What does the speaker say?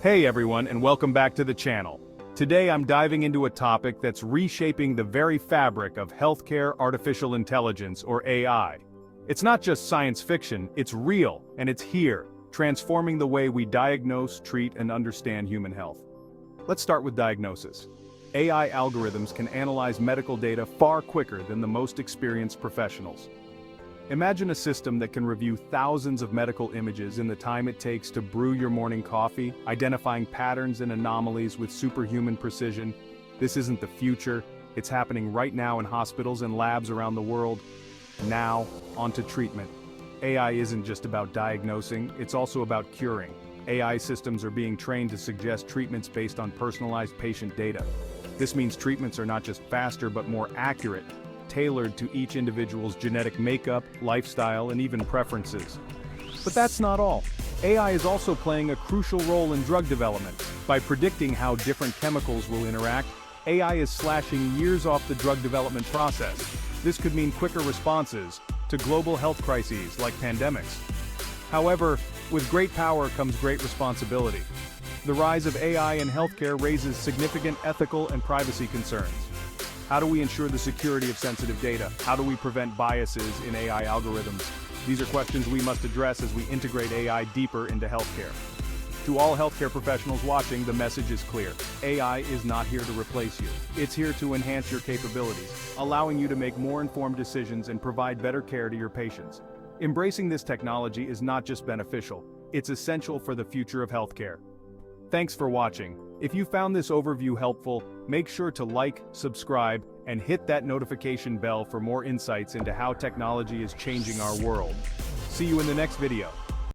Hey everyone, and welcome back to the channel. Today I'm diving into a topic that's reshaping the very fabric of healthcare artificial intelligence, or AI. It's not just science fiction, it's real, and it's here, transforming the way we diagnose, treat, and understand human health. Let's start with diagnosis. AI algorithms can analyze medical data far quicker than the most experienced professionals. Imagine a system that can review thousands of medical images in the time it takes to brew your morning coffee, identifying patterns and anomalies with superhuman precision. This isn't the future, it's happening right now in hospitals and labs around the world. Now, onto treatment. AI isn't just about diagnosing, it's also about curing. AI systems are being trained to suggest treatments based on personalized patient data. This means treatments are not just faster but more accurate, tailored to each individual's genetic makeup, lifestyle, and even preferences. But that's not all. AI is also playing a crucial role in drug development. By predicting how different chemicals will interact, AI is slashing years off the drug development process. This could mean quicker responses to global health crises like pandemics. However, with great power comes great responsibility. The rise of AI in healthcare raises significant ethical and privacy concerns. How do we ensure the security of sensitive data? How do we prevent biases in AI algorithms? These are questions we must address as we integrate AI deeper into healthcare. To all healthcare professionals watching, the message is clear. AI is not here to replace you. It's here to enhance your capabilities, allowing you to make more informed decisions and provide better care to your patients. Embracing this technology is not just beneficial, it's essential for the future of healthcare. Thanks for watching. If you found this overview helpful, make sure to like, subscribe, and hit that notification bell for more insights into how technology is changing our world. See you in the next video.